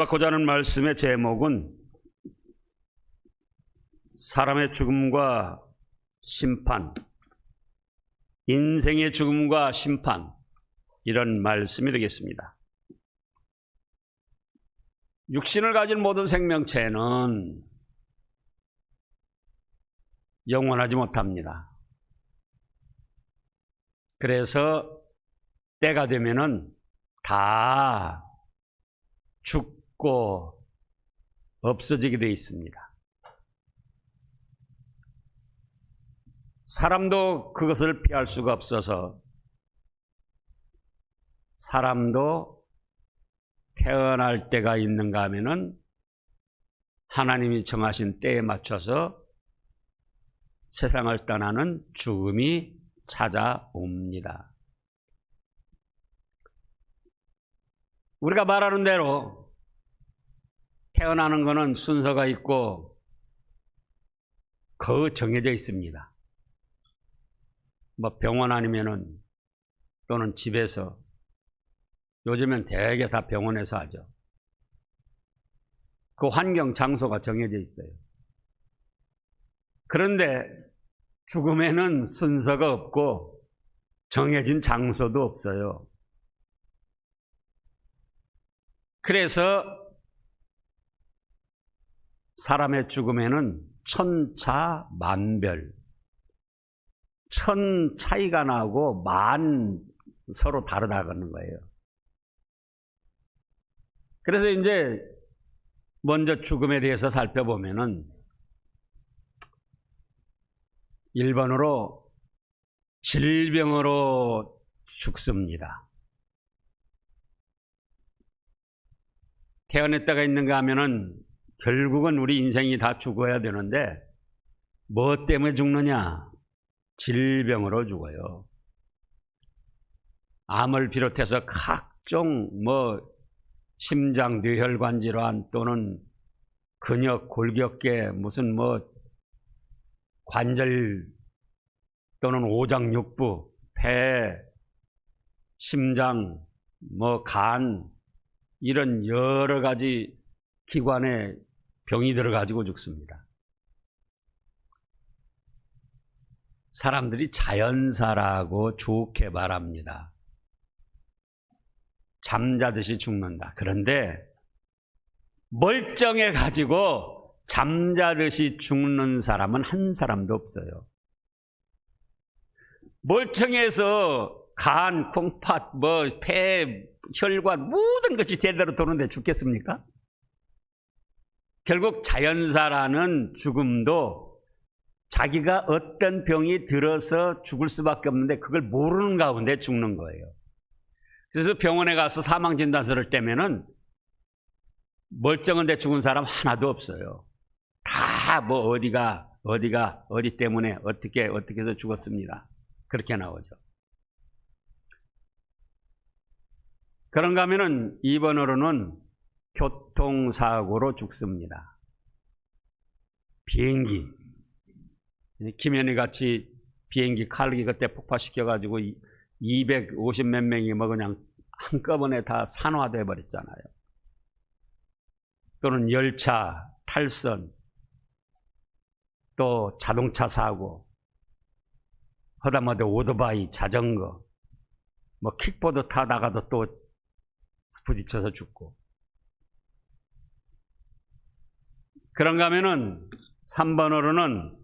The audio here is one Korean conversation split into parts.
받고자 하는 말씀의 제목은 사람의 죽음과 심판, 인생의 죽음과 심판, 이런 말씀이 되겠습니다. 육신을 가진 모든 생명체는 영원하지 못합니다. 그래서 때가 되면은 다 죽고 없어지게 되어 있습니다. 사람도 그것을 피할 수가 없어서 사람도 태어날 때가 있는가 하면은 하나님이 정하신 때에 맞춰서 세상을 떠나는 죽음이 찾아옵니다. 우리가 말하는 대로 태어나는 것은 순서가 있고 거의 정해져 있습니다. 뭐 병원 아니면은 또는 집에서, 요즘엔 대개 다 병원에서 하죠. 그 환경, 장소가 정해져 있어요. 그런데 죽음에는 순서가 없고 정해진 장소도 없어요. 그래서 사람의 죽음에는 천차만별, 천 차이가 나고 만 서로 다르다는 거예요. 그래서 이제 먼저 죽음에 대해서 살펴보면은 1번으로 질병으로 죽습니다. 태어났다가 있는가 하면은 결국은 우리 인생이 다 죽어야 되는데 뭐 때문에 죽느냐? 질병으로 죽어요. 암을 비롯해서 각종 심장 뇌혈관 질환 또는 근육, 골격계, 무슨 관절 또는 오장육부, 폐, 심장, 간, 이런 여러 가지 기관에 병이 들어가지고 죽습니다. 사람들이 자연사라고 좋게 말합니다. 잠자듯이 죽는다. 그런데 멀쩡해 가지고 잠자듯이 죽는 사람은 한 사람도 없어요. 멀쩡해서 간, 콩팥, 폐, 혈관 모든 것이 제대로 도는데 죽겠습니까? 결국 자연사라는 죽음도 자기가 어떤 병이 들어서 죽을 수밖에 없는데 그걸 모르는 가운데 죽는 거예요. 그래서 병원에 가서 사망진단서를 떼면은 멀쩡한데 죽은 사람 하나도 없어요. 다 어디 때문에 어떻게 해서 죽었습니다. 그렇게 나오죠. 그런가 하면은 2번으로는 교통사고로 죽습니다. 비행기. 김현희 같이 비행기 칼기 그때 폭파시켜가지고 250 몇 명이 그냥 한꺼번에 다 산화돼 버렸잖아요. 또는 열차, 탈선, 또 자동차 사고, 하다못해 오토바이, 자전거, 킥보드 타다가도 또 부딪혀서 죽고. 그런가 하면은 3번으로는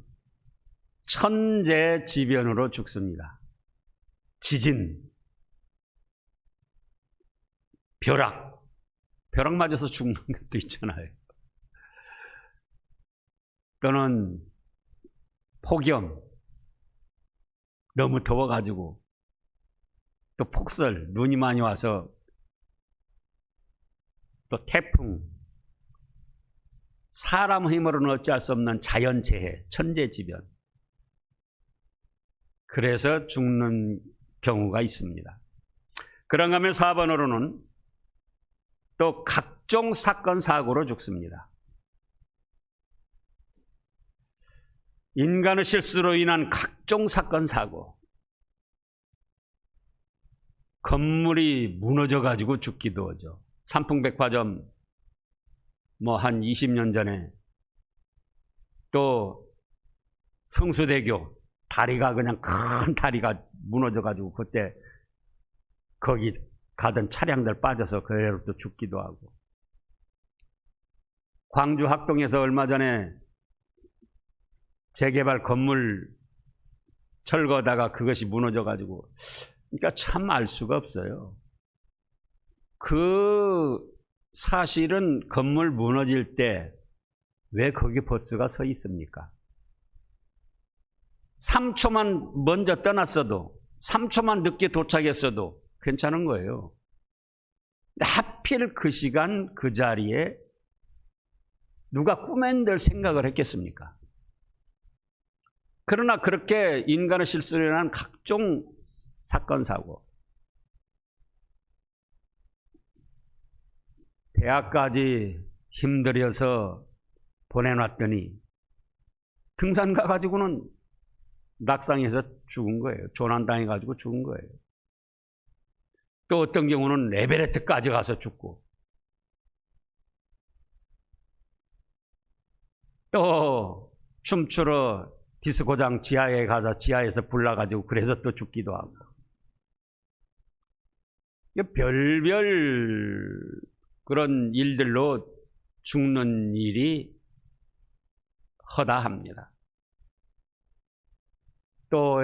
천재지변으로 죽습니다. 지진, 벼락 맞아서 죽는 것도 있잖아요. 또는 폭염, 너무 더워가지고, 또 폭설, 눈이 많이 와서, 또 태풍, 사람 힘으로는 어찌할 수 없는 자연재해, 천재지변. 그래서 죽는 경우가 있습니다. 그런가 하면 4번으로는 또 각종 사건, 사고로 죽습니다. 인간의 실수로 인한 각종 사건, 사고, 건물이 무너져 가지고 죽기도 하죠. 삼풍백화점 뭐 한 20년 전에 또 성수대교 다리가 그냥 큰 다리가 무너져가지고 그때 거기 가던 차량들 빠져서 그대로 또 죽기도 하고, 광주 학동에서 얼마 전에 재개발 건물 철거하다가 그것이 무너져가지고, 그러니까 참 알 수가 없어요. 그 사실은 건물 무너질 때 왜 거기 버스가 서 있습니까? 3초만 먼저 떠났어도, 3초만 늦게 도착했어도 괜찮은 거예요. 하필 그 시간 그 자리에 누가 꾸맨들 생각을 했겠습니까? 그러나 그렇게 인간의 실수로 인한 각종 사건 사고, 대학까지 힘들여서 보내놨더니 등산 가가지고는 낙상해서 죽은 거예요. 조난당해가지고 죽은 거예요. 또 어떤 경우는 에베레스트까지 가서 죽고, 또 춤추러 디스코장 지하에 가서 지하에서 불나가지고 그래서 또 죽기도 하고, 별별 그런 일들로 죽는 일이 허다합니다. 또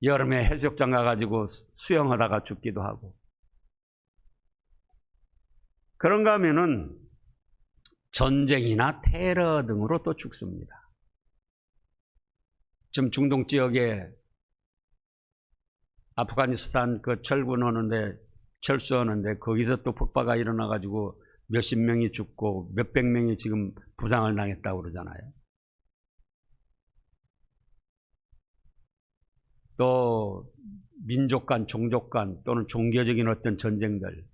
여름에 해수욕장 가가지고 수영하다가 죽기도 하고, 그런가 하면은 전쟁이나 테러 등으로 또 죽습니다. 지금 중동 지역에 아프가니스탄 그 철수하는데 거기서 또 폭파가 일어나가지고 몇십 명이 죽고 몇백 명이 지금 부상을 당했다고 그러잖아요. 또 민족 간, 종족 간 또는 종교적인 어떤 전쟁들,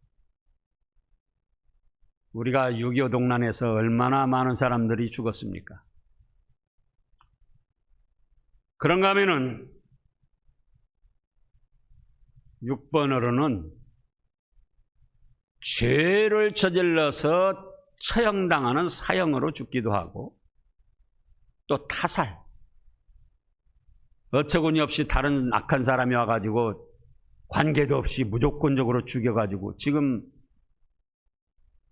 우리가 6.25 동란에서 얼마나 많은 사람들이 죽었습니까? 그런가 하면은 6번으로는 죄를 저질러서 처형당하는 사형으로 죽기도 하고, 또 타살, 어처구니 없이 다른 악한 사람이 와가지고 관계도 없이 무조건적으로 죽여가지고 지금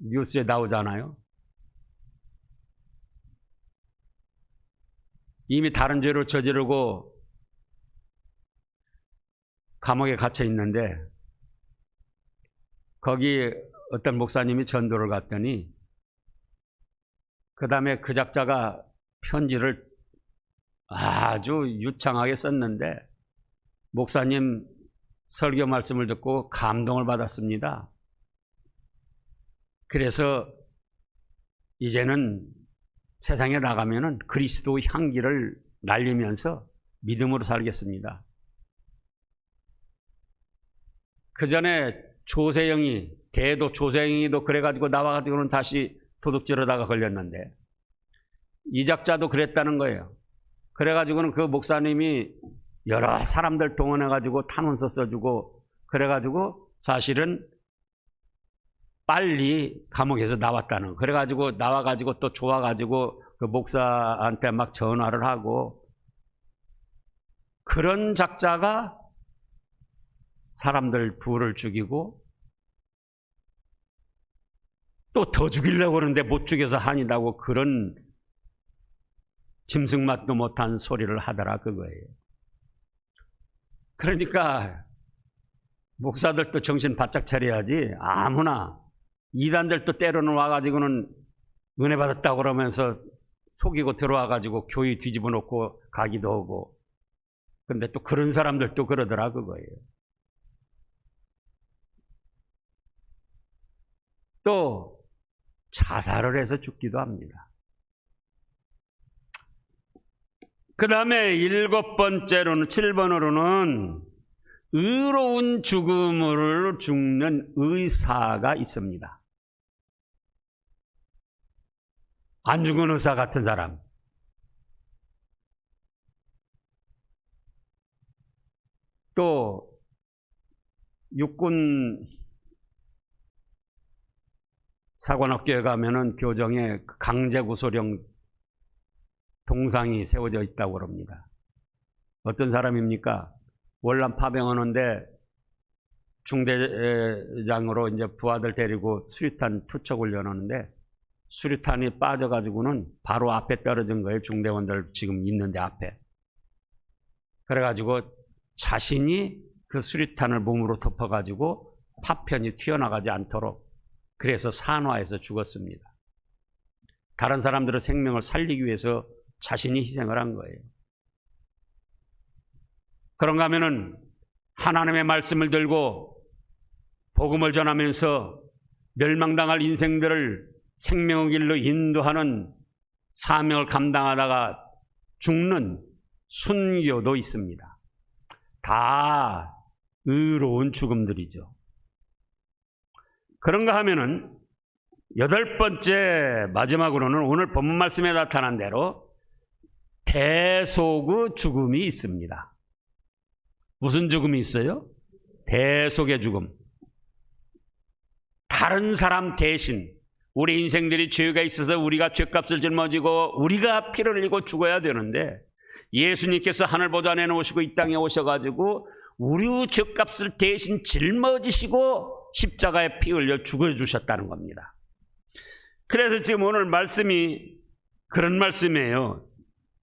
뉴스에 나오잖아요. 이미 다른 죄로 저지르고 감옥에 갇혀 있는데 거기 어떤 목사님이 전도를 갔더니 그 다음에 그 작자가 편지를 아주 유창하게 썼는데 목사님 설교 말씀을 듣고 감동을 받았습니다. 그래서 이제는 세상에 나가면은 그리스도 향기를 날리면서 믿음으로 살겠습니다. 그 전에 조세영이, 대도 조세영이도 그래가지고 나와가지고는 다시 도둑질하다가 걸렸는데 이 작자도 그랬다는 거예요. 그래가지고는 그 목사님이 여러 사람들 동원해가지고 탄원서 써주고 그래가지고 사실은 빨리 감옥에서 나왔다는 거. 그래가지고 나와가지고 또 좋아가지고 그 목사한테 막 전화를 하고, 그런 작자가 사람들 둘을 죽이고 또 더 죽이려고 하는데 못 죽여서 한이라고 그런 짐승맛도 못한 소리를 하더라 그거예요. 그러니까 목사들도 정신 바짝 차려야지. 아무나 이단들도 때로는 와가지고는 은혜 받았다고 그러면서 속이고 들어와가지고 교회 뒤집어 놓고 가기도 하고, 근데 또 그런 사람들도 그러더라 그거예요. 또 자살을 해서 죽기도 합니다. 그 다음에 7번째로는 7번으로는 의로운 죽음으로 죽는 의사가 있습니다. 안 죽은 의사 같은 사람. 또 육군 사관학교에 가면은 교정에 강제구소령 동상이 세워져 있다고 그럽니다. 어떤 사람입니까? 월남 파병하는데 중대장으로 이제 부하들 데리고 수류탄 투척 훈련하는데 수류탄이 빠져가지고는 바로 앞에 떨어진 거예요. 중대원들 지금 있는데 앞에. 그래가지고 자신이 그 수류탄을 몸으로 덮어가지고 파편이 튀어나가지 않도록 그래서 산화해서 죽었습니다. 다른 사람들의 생명을 살리기 위해서 자신이 희생을 한 거예요. 그런가 하면은 하나님의 말씀을 들고 복음을 전하면서 멸망당할 인생들을 생명의 길로 인도하는 사명을 감당하다가 죽는 순교도 있습니다. 다 의로운 죽음들이죠. 그런가 하면은 8번째 마지막으로는 오늘 본문 말씀에 나타난 대로 대속의 죽음이 있습니다. 무슨 죽음이 있어요? 대속의 죽음. 다른 사람 대신 우리 인생들이 죄가 있어서 우리가 죄값을 짊어지고 우리가 피를 흘리고 죽어야 되는데 예수님께서 하늘 보좌에 오시고 이 땅에 오셔가지고 우리 죄값을 대신 짊어지시고 십자가에 피 흘려 죽어주셨다는 겁니다. 그래서 지금 오늘 말씀이 그런 말씀이에요.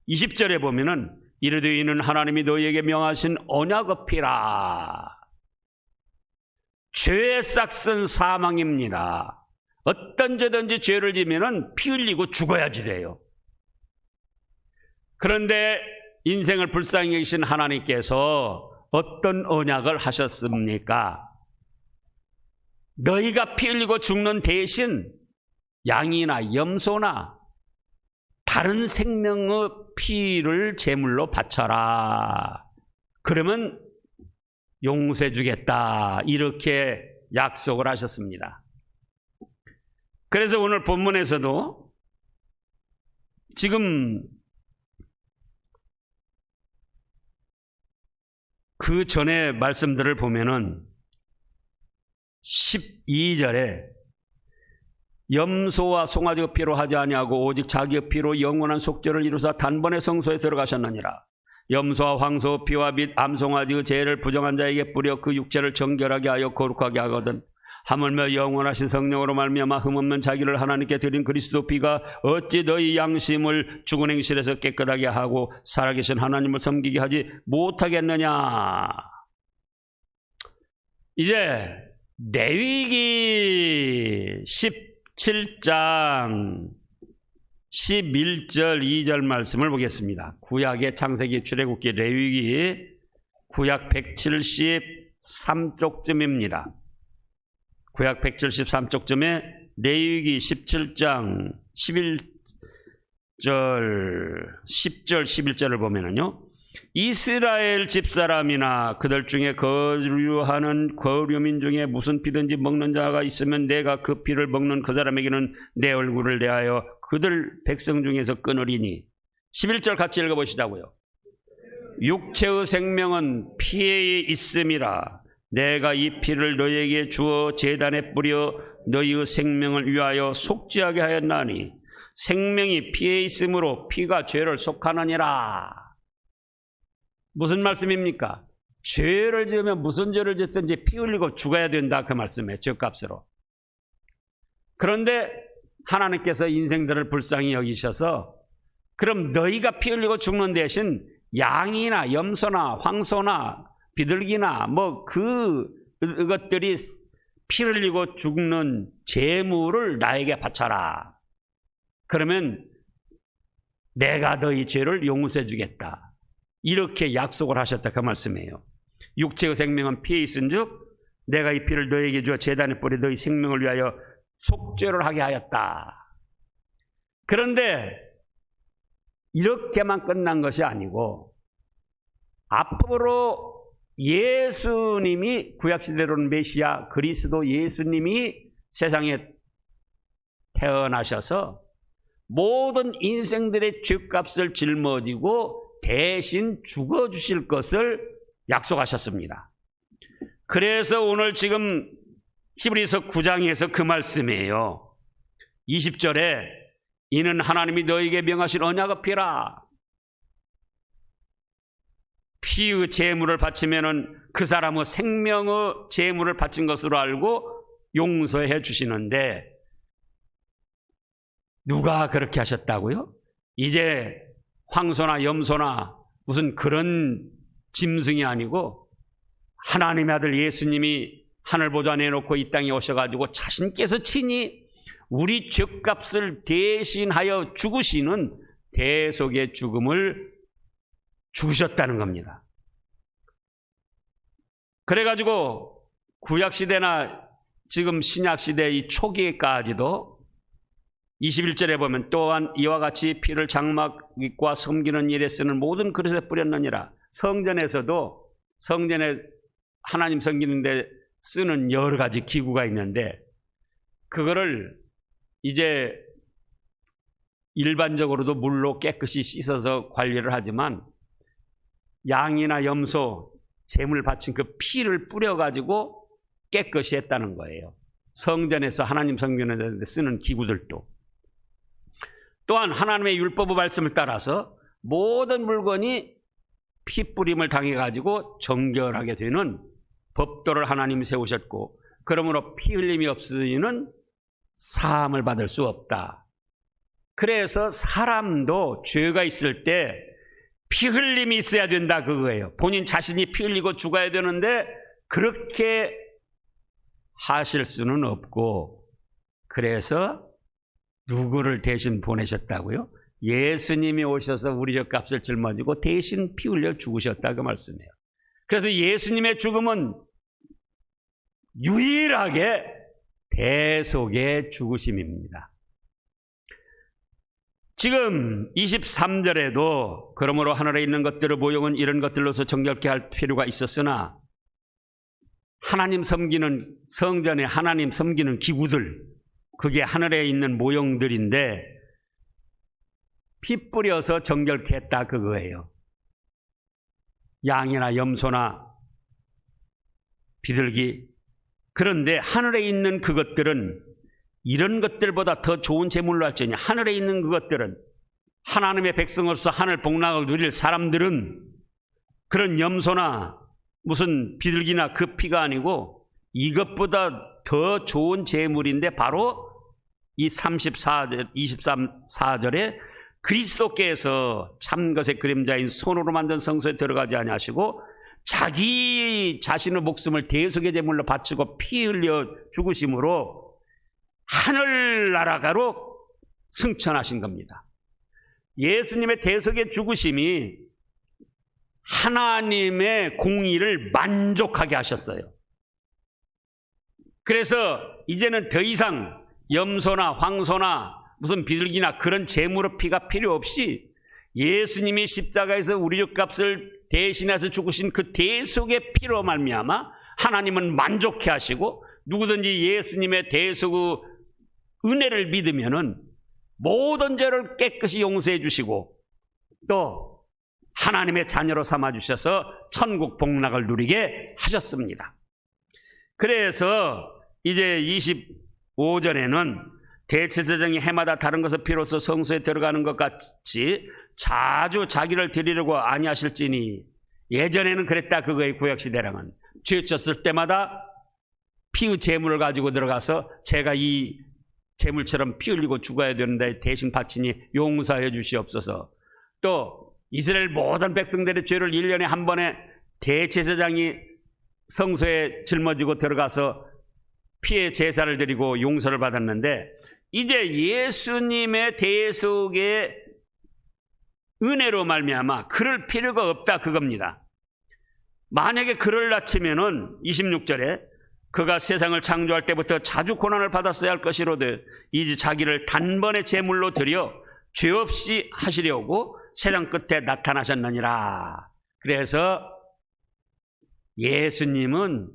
20절에 보면은 이르되 이는 하나님이 너희에게 명하신 언약의 피라. 죄의 싹은 사망입니다. 어떤 죄든지 죄를 지면은 피 흘리고 죽어야지 돼요. 그런데 인생을 불쌍히 여기신 하나님께서 어떤 언약을 하셨습니까? 너희가 피 흘리고 죽는 대신 양이나 염소나 다른 생명의 피를 제물로 바쳐라. 그러면 용서해 주겠다. 이렇게 약속을 하셨습니다. 그래서 오늘 본문에서도 지금 그 전에 말씀들을 보면은 12절에 염소와 송아지의 피로 하지 아니하고 오직 자기의 피로 영원한 속죄를 이루사 단번에 성소에 들어가셨느니라. 염소와 황소 피와 및 암송아지의 죄를 부정한 자에게 뿌려 그 육체를 정결하게 하여 거룩하게 하거든. 하물며 영원하신 성령으로 말미암아 흠없는 자기를 하나님께 드린 그리스도 피가 어찌 너희 양심을 죽은 행실에서 깨끗하게 하고 살아계신 하나님을 섬기게 하지 못하겠느냐. 이제 레위기 17장 11절 2절 말씀을 보겠습니다. 구약의 창세기 출애굽기 레위기 구약 173쪽쯤입니다. 구약 173쪽쯤에 레위기 17장 11절 10절 11절을 보면은요, 이스라엘 집사람이나 그들 중에 거류하는 거류민 중에 무슨 피든지 먹는 자가 있으면 내가 그 피를 먹는 그 사람에게는 내 얼굴을 대하여 그들 백성 중에서 끊으리니. 11절 같이 읽어보시자고요. 육체의 생명은 피에 있음이라. 내가 이 피를 너희에게 주어 제단에 뿌려 너희의 생명을 위하여 속죄하게 하였나니 생명이 피에 있으므로 피가 죄를 속하느니라. 무슨 말씀입니까? 죄를 지으면 무슨 죄를 짓든지 피 흘리고 죽어야 된다, 그 말씀이에요. 죄값으로. 그런데 하나님께서 인생들을 불쌍히 여기셔서 그럼 너희가 피 흘리고 죽는 대신 양이나 염소나 황소나 비둘기나 뭐 그것들이 피 흘리고 죽는 제물을 나에게 바쳐라. 그러면 내가 너희 죄를 용서해 주겠다. 이렇게 약속을 하셨다, 그 말씀이에요. 육체의 생명은 피에 있은즉 내가 이 피를 너희에게 주어 제단에 뿌려 너희 생명을 위하여 속죄를 하게 하였다. 그런데 이렇게만 끝난 것이 아니고 앞으로 예수님이, 구약시대로는 메시아 그리스도 예수님이 세상에 태어나셔서 모든 인생들의 죄값을 짊어지고 대신 죽어주실 것을 약속하셨습니다. 그래서 오늘 지금 히브리서 9장에서 그 말씀이에요. 20절에 이는 하나님이 너에게 명하신 언약의 피라. 피의 제물을 바치면은 그 사람의 생명의 제물을 바친 것으로 알고 용서해 주시는데, 누가 그렇게 하셨다고요? 이제 황소나 염소나 무슨 그런 짐승이 아니고 하나님의 아들 예수님이 하늘 보좌 내놓고 이 땅에 오셔가지고 자신께서 친히 우리 죄값을 대신하여 죽으시는 대속의 죽음을 죽으셨다는 겁니다. 그래가지고 구약시대나 지금 신약시대 이 초기까지도 21절에 보면 또한 이와 같이 피를 장막과 섬기는 일에 쓰는 모든 그릇에 뿌렸느니라. 성전에서도 성전에 하나님 섬기는 데 쓰는 여러 가지 기구가 있는데 그거를 이제 일반적으로도 물로 깨끗이 씻어서 관리를 하지만 양이나 염소 제물 바친 그 피를 뿌려가지고 깨끗이 했다는 거예요. 성전에서 하나님 섬기는 데 쓰는 기구들도. 또한 하나님의 율법의 말씀을 따라서 모든 물건이 피 뿌림을 당해가지고 정결하게 되는 법도를 하나님이 세우셨고, 그러므로 피 흘림이 없으면 사함을 받을 수 없다. 그래서 사람도 죄가 있을 때 피 흘림이 있어야 된다 그거예요. 본인 자신이 피 흘리고 죽어야 되는데 그렇게 하실 수는 없고, 그래서 누구를 대신 보내셨다고요? 예수님이 오셔서 우리 죄값을 짊어지고 대신 피 흘려 죽으셨다 그 말씀이에요. 그래서 예수님의 죽음은 유일하게 대속의 죽으심입니다. 지금 23절에도 그러므로 하늘에 있는 것들의 모형은 이런 것들로서 정결케 할 필요가 있었으나 하나님 섬기는 성전에 하나님 섬기는 기구들, 그게 하늘에 있는 모형들인데 피 뿌려서 정결케 했다 그거예요. 양이나 염소나 비둘기. 그런데 하늘에 있는 그것들은 이런 것들보다 더 좋은 제물로 할지니 하늘에 있는 그것들은 하나님의 백성으로서 하늘 복락을 누릴 사람들은 그런 염소나 무슨 비둘기나 그 피가 아니고 이것보다 더 좋은 제물인데 바로 이 34절, 24절에 그리스도께서 참것의 그림자인 손으로 만든 성소에 들어가지 아니하시고 자기 자신의 목숨을 대속의 제물로 바치고 피 흘려 죽으심으로 하늘나라가로 승천하신 겁니다. 예수님의 대속의 죽으심이 하나님의 공의를 만족하게 하셨어요. 그래서 이제는 더 이상 염소나 황소나 무슨 비둘기나 그런 제물의 피가 필요 없이 예수님이 십자가에서 우리 죄값을 대신해서 죽으신 그 대속의 피로 말미암아 하나님은 만족해 하시고, 누구든지 예수님의 대속의 은혜를 믿으면은 모든 죄를 깨끗이 용서해 주시고 또 하나님의 자녀로 삼아 주셔서 천국 복락을 누리게 하셨습니다. 그래서 이제 25절에는 대제사장이 해마다 다른 것을 피로써 성소에 들어가는 것 같이 자주 자기를 드리려고 아니하실지니, 예전에는 그랬다 그거의 구약시대랑은 죄 졌을 때마다 피의 제물을 가지고 들어가서 제가 이 제물처럼 피 흘리고 죽어야 되는데 대신 바치니 용서해 주시옵소서. 또 이스라엘 모든 백성들의 죄를 1년에 한 번에 대제사장이 성소에 짊어지고 들어가서 피의 제사를 드리고 용서를 받았는데, 이제 예수님의 대속의 은혜로 말미암아 그럴 필요가 없다 그겁니다. 만약에 그럴라 치면은 26절에 그가 세상을 창조할 때부터 자주 고난을 받았어야 할 것이로되 이제 자기를 단번에 제물로 드려 죄 없이 하시려고 세상 끝에 나타나셨느니라. 그래서 예수님은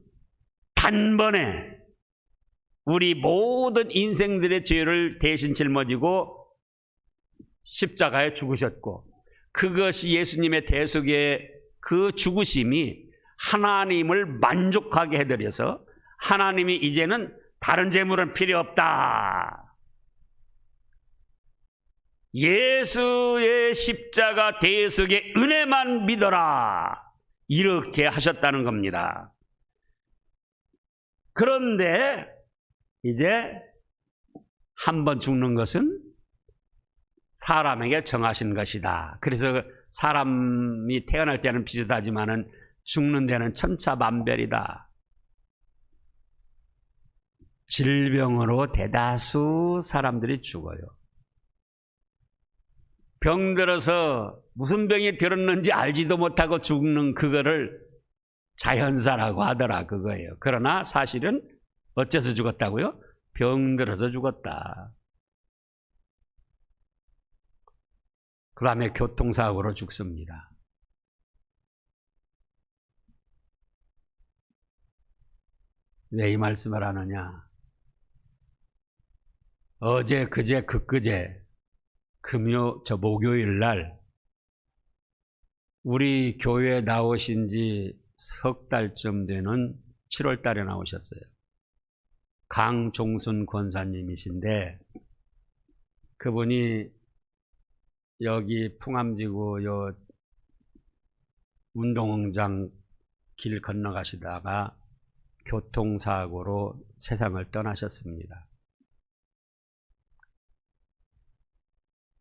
단번에 우리 모든 인생들의 죄를 대신 짊어지고 십자가에 죽으셨고, 그것이 예수님의 대속의 그 죽으심이 하나님을 만족하게 해드려서 하나님이 이제는 다른 제물은 필요 없다. 예수의 십자가 대속의 은혜만 믿어라. 이렇게 하셨다는 겁니다. 그런데 이제 한 번 죽는 것은 사람에게 정하신 것이다. 그래서 사람이 태어날 때는 비슷하지만은 죽는 데는 천차만별이다. 질병으로 대다수 사람들이 죽어요. 병들어서 무슨 병이 들었는지 알지도 못하고 죽는 그거를 자연사라고 하더라 그거예요. 그러나 사실은 어째서 죽었다고요? 병들어서 죽었다. 그 다음에 교통사고로 죽습니다. 왜 이 말씀을 하느냐? 어제, 그제, 그제, 목요일 날 우리 교회에 나오신 지 석 달쯤 되는 7월 달에 나오셨어요. 강종순 권사님이신데 그분이 여기 풍암지구 요 운동장 길 건너가시다가 교통사고로 세상을 떠나셨습니다.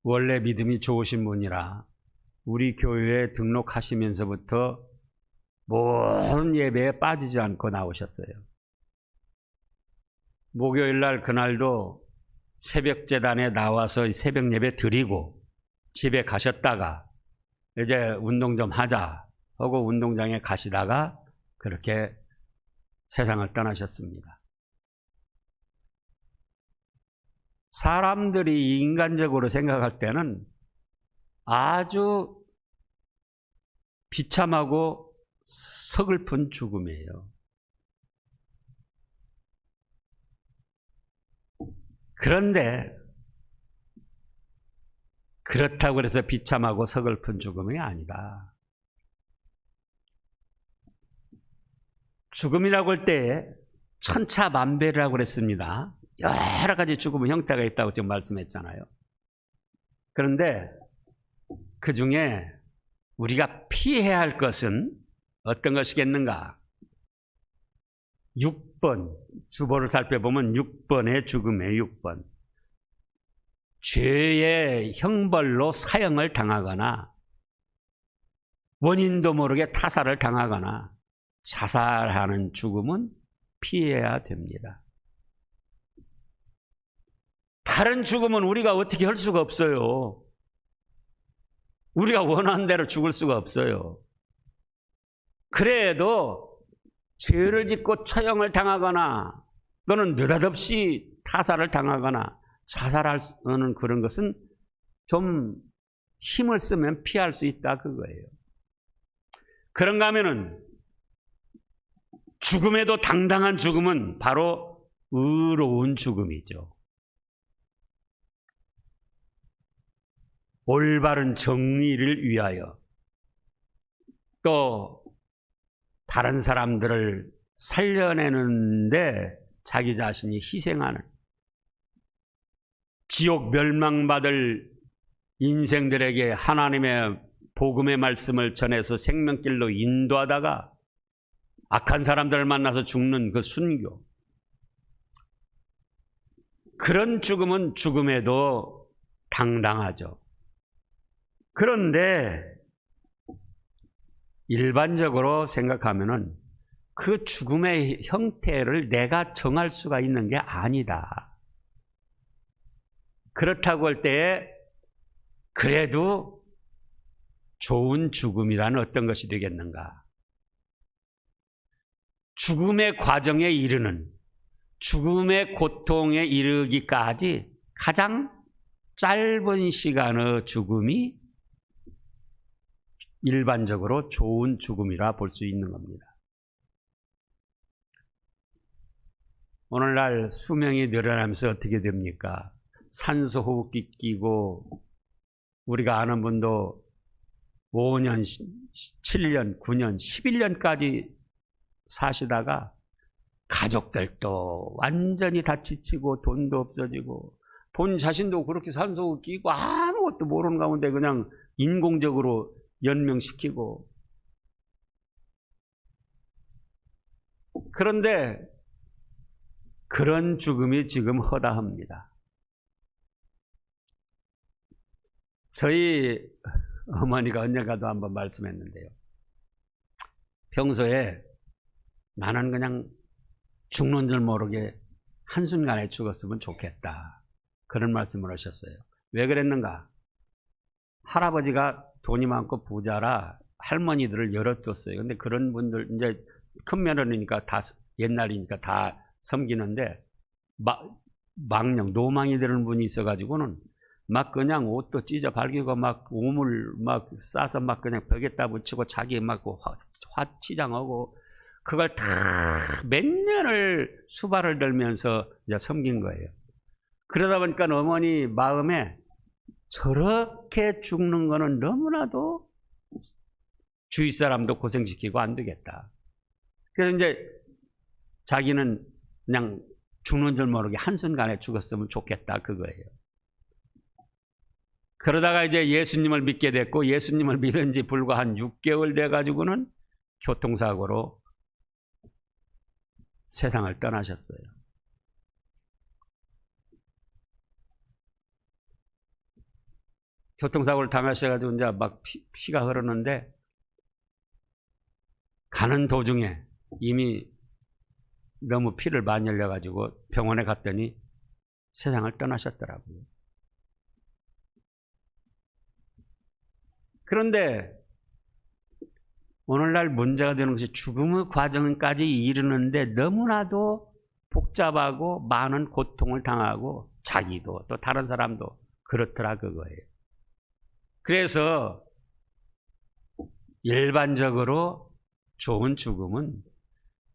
원래 믿음이 좋으신 분이라 우리 교회에 등록하시면서부터 모든 예배에 빠지지 않고 나오셨어요. 목요일 날 그날도 새벽 제단에 나와서 새벽 예배 드리고 집에 가셨다가 이제 운동 좀 하자 하고 운동장에 가시다가 그렇게 세상을 떠나셨습니다. 사람들이 인간적으로 생각할 때는 아주 비참하고 서글픈 죽음이에요. 그런데 그렇다고 해서 비참하고 서글픈 죽음이 아니다. 죽음이라고 할 때 천차만별이라고 그랬습니다. 여러 가지 죽음의 형태가 있다고 지금 말씀했잖아요. 그런데 그 중에 우리가 피해야 할 것은 어떤 것이겠는가? 6번, 주보를 살펴보면 6번의 죽음이에요. 6번. 죄의 형벌로 사형을 당하거나 원인도 모르게 타살을 당하거나 자살하는 죽음은 피해야 됩니다. 다른 죽음은 우리가 어떻게 할 수가 없어요. 우리가 원하는 대로 죽을 수가 없어요. 그래도 죄를 짓고 처형을 당하거나 또는 느닷없이 타살을 당하거나 자살하는 그런 것은 좀 힘을 쓰면 피할 수 있다 그거예요. 그런가 하면은 죽음에도 당당한 죽음은 바로 의로운 죽음이죠. 올바른 정의를 위하여 또 다른 사람들을 살려내는데 자기 자신이 희생하는 지옥 멸망받을 인생들에게 하나님의 복음의 말씀을 전해서 생명길로 인도하다가 악한 사람들을 만나서 죽는 그 순교. 그런 죽음은 죽음에도 당당하죠. 그런데 일반적으로 생각하면은 그 죽음의 형태를 내가 정할 수가 있는 게 아니다. 그렇다고 할 때에 그래도 좋은 죽음이란 어떤 것이 되겠는가? 죽음의 과정에 이르는, 죽음의 고통에 이르기까지 가장 짧은 시간의 죽음이 일반적으로 좋은 죽음이라 볼 수 있는 겁니다. 오늘날 수명이 늘어나면서 어떻게 됩니까? 산소 호흡기 끼고 우리가 아는 분도 5년, 7년, 9년, 11년까지 사시다가 가족들도 완전히 다 지치고 돈도 없어지고 본 자신도 그렇게 산소 끼고 아무것도 모르는 가운데 그냥 인공적으로 연명시키고. 그런데 그런 죽음이 지금 허다합니다. 저희 어머니가 언젠가도 한번 말씀했는데요. 평소에 나는 그냥 죽는 줄 모르게 한순간에 죽었으면 좋겠다. 그런 말씀을 하셨어요. 왜 그랬는가? 할아버지가 돈이 많고 부자라 할머니들을 열어뒀어요. 근데 그런 분들, 이제 큰 며느리니까 다, 옛날이니까 다 섬기는데, 망령, 노망이 되는 분이 있어가지고는 막 그냥 옷도 찢어 발기고 막 우물 막 싸서 막 그냥 벽에다 붙이고 자기 막 화치장하고 그걸 다 몇 년을 수발을 들면서 이제 섬긴 거예요. 그러다 보니까 어머니 마음에 저렇게 죽는 거는 너무나도 주위 사람도 고생시키고 안 되겠다. 그래서 이제 자기는 그냥 죽는 줄 모르게 한순간에 죽었으면 좋겠다 그거예요. 그러다가 이제 예수님을 믿게 됐고, 예수님을 믿은 지 불과 한 6개월 돼가지고는 교통사고로 세상을 떠나셨어요. 교통사고를 당하셔가지고 이제 막 피가 흐르는데, 가는 도중에 이미 너무 피를 많이 흘려가지고 병원에 갔더니 세상을 떠나셨더라고요. 그런데 오늘날 문제가 되는 것이 죽음의 과정까지 이르는데 너무나도 복잡하고 많은 고통을 당하고 자기도 또 다른 사람도 그렇더라 그거예요. 그래서 일반적으로 좋은 죽음은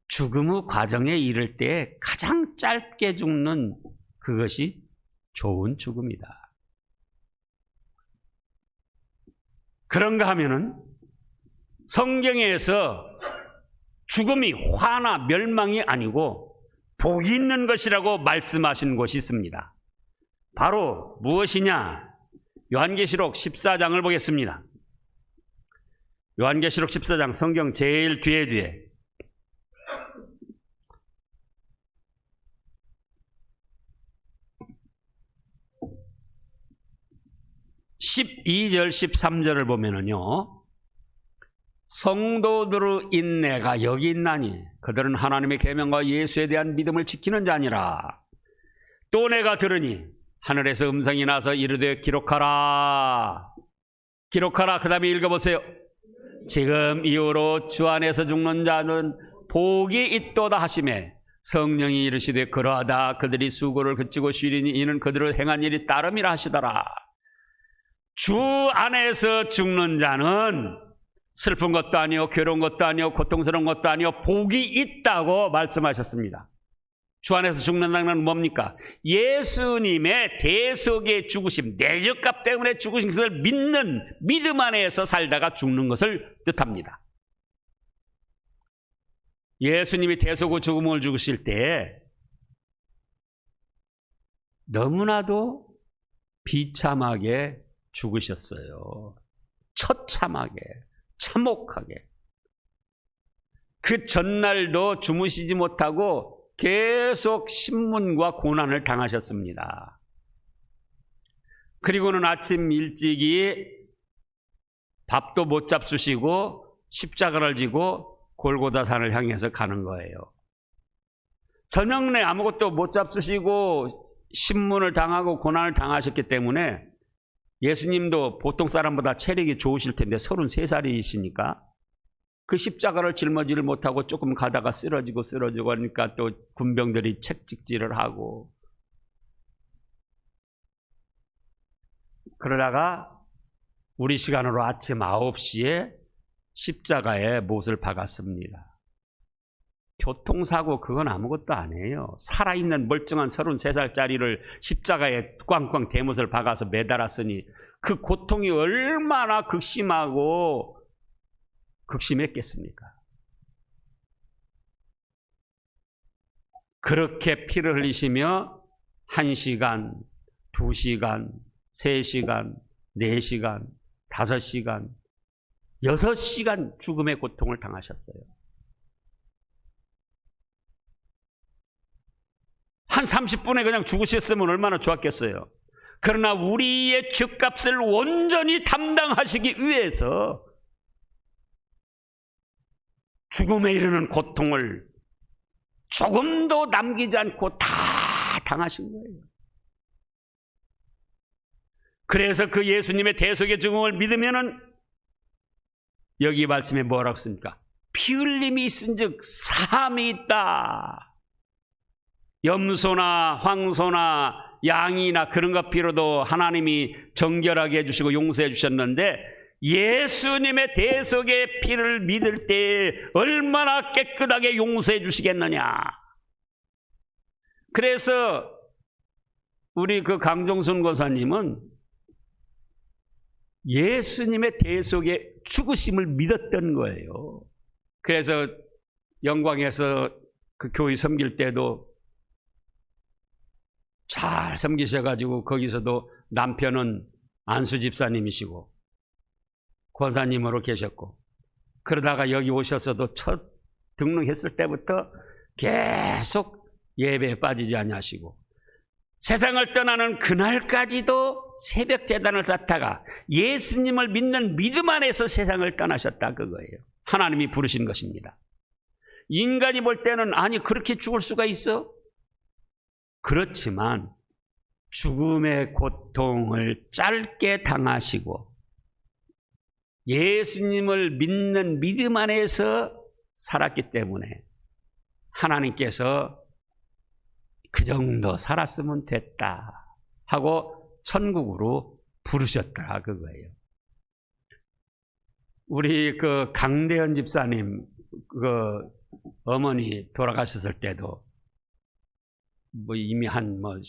죽음의 과정에 이를 때 가장 짧게 죽는 그것이 좋은 죽음이다. 그런가 하면은 성경에서 죽음이 화나 멸망이 아니고 복이 있는 것이라고 말씀하신 곳이 있습니다. 바로 무엇이냐? 요한계시록 14장을 보겠습니다. 요한계시록 14장 성경 제일 뒤에 12절 13절을 보면은요, 성도들의 인내가 여기 있나니 그들은 하나님의 계명과 예수에 대한 믿음을 지키는 자니라. 또 내가 들으니 하늘에서 음성이 나서 이르되 기록하라. 기록하라. 그 다음에 읽어보세요. 지금 이후로 주 안에서 죽는 자는 복이 있도다 하시매 성령이 이르시되 그러하다. 그들이 수고를 그치고 쉬리니 이는 그들의 행한 일이 따름이라 하시더라. 주 안에서 죽는 자는 슬픈 것도 아니요 괴로운 것도 아니요 고통스러운 것도 아니요 복이 있다고 말씀하셨습니다. 주 안에서 죽는다는 뭡니까? 예수님의 대속의 죽으심, 내 죄값 때문에 죽으신 것을 믿는 믿음 안에서 살다가 죽는 것을 뜻합니다. 예수님이 대속의 죽음을 죽으실 때 너무나도 비참하게 죽으셨어요. 처참하게, 참혹하게. 그 전날도 주무시지 못하고 계속 신문과 고난을 당하셨습니다. 그리고는 아침 일찍이 밥도 못 잡수시고 십자가를 지고 골고다산을 향해서 가는 거예요. 저녁 내 아무것도 못 잡수시고 신문을 당하고 고난을 당하셨기 때문에 예수님도 보통 사람보다 체력이 좋으실 텐데 33살이시니까 그 십자가를 짊어지를 못하고 조금 가다가 쓰러지고 하니까 또 군병들이 책찍질을 하고, 그러다가 우리 시간으로 아침 9시에 십자가에 못을 박았습니다. 교통사고 그건 아무것도 아니에요. 살아있는 멀쩡한 33살짜리를 십자가에 꽝꽝 대못을 박아서 매달았으니 그 고통이 얼마나 극심하고 극심했겠습니까? 그렇게 피를 흘리시며 1시간, 2시간, 3시간, 4시간, 5시간, 6시간 죽음의 고통을 당하셨어요. 한 30분에 그냥 죽으셨으면 얼마나 좋았겠어요. 그러나 우리의 죄값을 온전히 담당하시기 위해서 죽음에 이르는 고통을 조금도 남기지 않고 다 당하신 거예요. 그래서 그 예수님의 대속의 죽음을 믿으면은 여기 말씀에 뭐라고 씁니까? 피 흘림이 있은즉 사함이 있다. 염소나 황소나 양이나 그런 것 필요도 하나님이 정결하게 해주시고 용서해 주셨는데 예수님의 대속의 피를 믿을 때 얼마나 깨끗하게 용서해 주시겠느냐. 그래서 우리 그 강종순 고사님은 예수님의 대속의 죽으심을 믿었던 거예요. 그래서 영광에서 그 교회 섬길 때도 잘 섬기셔가지고 거기서도 남편은 안수 집사님이시고 권사님으로 계셨고, 그러다가 여기 오셔서도 첫 등록했을 때부터 계속 예배에 빠지지 아니하시고 세상을 떠나는 그날까지도 새벽 제단을 쌓다가 예수님을 믿는 믿음 안에서 세상을 떠나셨다, 그거예요. 하나님이 부르신 것입니다. 인간이 볼 때는 아니 그렇게 죽을 수가 있어? 그렇지만 죽음의 고통을 짧게 당하시고 예수님을 믿는 믿음 안에서 살았기 때문에 하나님께서 그 정도 살았으면 됐다 하고 천국으로 부르셨다, 그거예요. 우리 그 강대현 집사님 그 어머니 돌아가셨을 때도 뭐 이미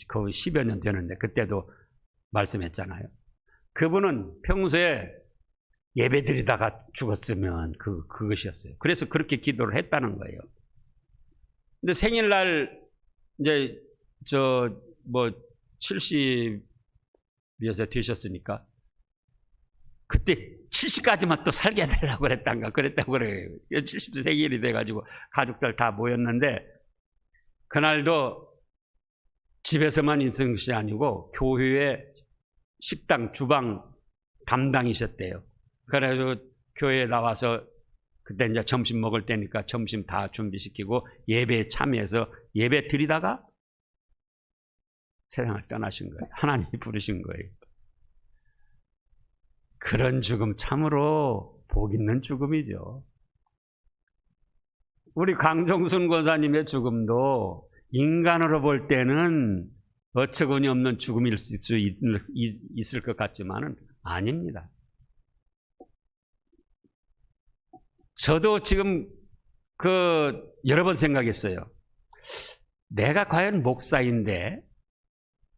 거의 10여 년 되는데 그때도 말씀했잖아요. 그분은 평소에 예배 드리다가 죽었으면 그것이었어요. 그래서 그렇게 기도를 했다는 거예요. 근데 생일날 이제 70여세 되셨으니까 그때 70까지만 또 살게 해달라고 그랬다고 그래요. 70세 생일이 돼가지고 가족들 다 모였는데 그날도 집에서만 있는 것이 아니고 교회에 식당 주방 담당이셨대요. 그래서 교회에 나와서 그때 이제 점심 먹을 때니까 점심 다 준비시키고 예배에 참여해서 예배 드리다가 세상을 떠나신 거예요. 하나님이 부르신 거예요. 그런 죽음 참으로 복 있는 죽음이죠. 우리 강종순 권사님의 죽음도 인간으로 볼 때는 어처구니 없는 죽음일 수 있을 것 같지만은 아닙니다. 저도 지금 여러 번 생각했어요. 내가 과연 목사인데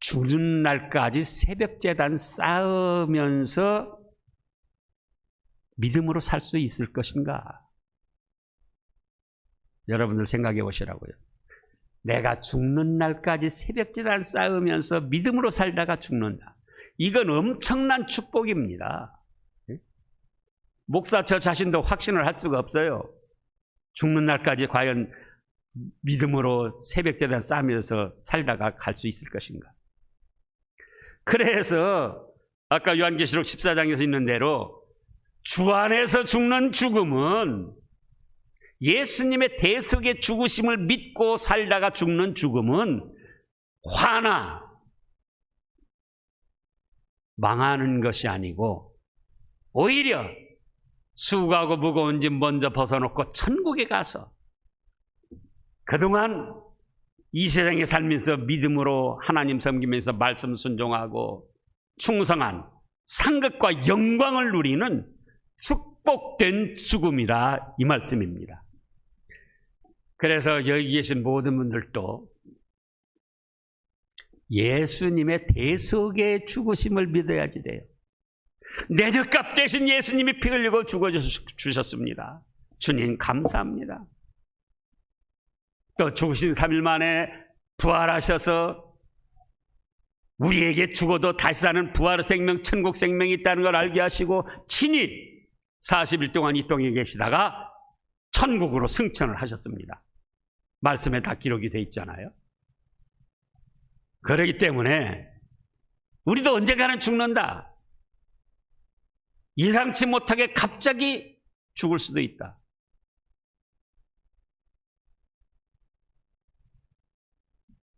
죽는 날까지 새벽 제단 쌓으면서 믿음으로 살 수 있을 것인가? 여러분들 생각해 보시라고요. 내가 죽는 날까지 새벽 제단 쌓으면서 믿음으로 살다가 죽는다. 이건 엄청난 축복입니다. 목사 저 자신도 확신을 할 수가 없어요. 죽는 날까지 과연 믿음으로 새벽 제단 쌓으면서 살다가 갈 수 있을 것인가? 그래서 아까 요한계시록 14장에서 있는 대로 주 안에서 죽는 죽음은 예수님의 대속의 죽으심을 믿고 살다가 죽는 죽음은 화나 망하는 것이 아니고 오히려 수고하고 무거운 짐 먼저 벗어놓고 천국에 가서 그동안 이 세상에 살면서 믿음으로 하나님 섬기면서 말씀 순종하고 충성한 상급과 영광을 누리는 축복된 죽음이라 이 말씀입니다. 그래서 여기 계신 모든 분들도 예수님의 대속의 죽으심을 믿어야지 돼요. 내 죄값 대신 예수님이 피 흘리고 죽어주셨습니다. 주님 감사합니다. 또 죽으신 3일 만에 부활하셔서 우리에게 죽어도 다시 사는 부활의 생명, 천국 생명이 있다는 걸 알게 하시고 친히 40일 동안 이 땅에 계시다가 천국으로 승천을 하셨습니다. 말씀에 다 기록이 돼 있잖아요. 그렇기 때문에 우리도 언젠가는 죽는다. 예상치 못하게 갑자기 죽을 수도 있다.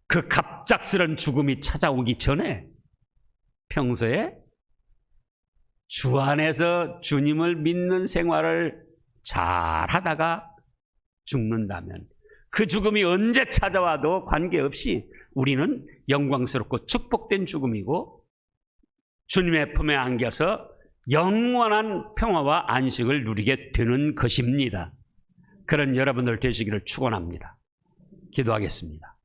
그 갑작스런 죽음이 찾아오기 전에 평소에 주 안에서 주님을 믿는 생활을 잘 하다가 죽는다면 그 죽음이 언제 찾아와도 관계없이 우리는 영광스럽고 축복된 죽음이고 주님의 품에 안겨서 영원한 평화와 안식을 누리게 되는 것입니다. 그런 여러분들 되시기를 축원합니다. 기도하겠습니다.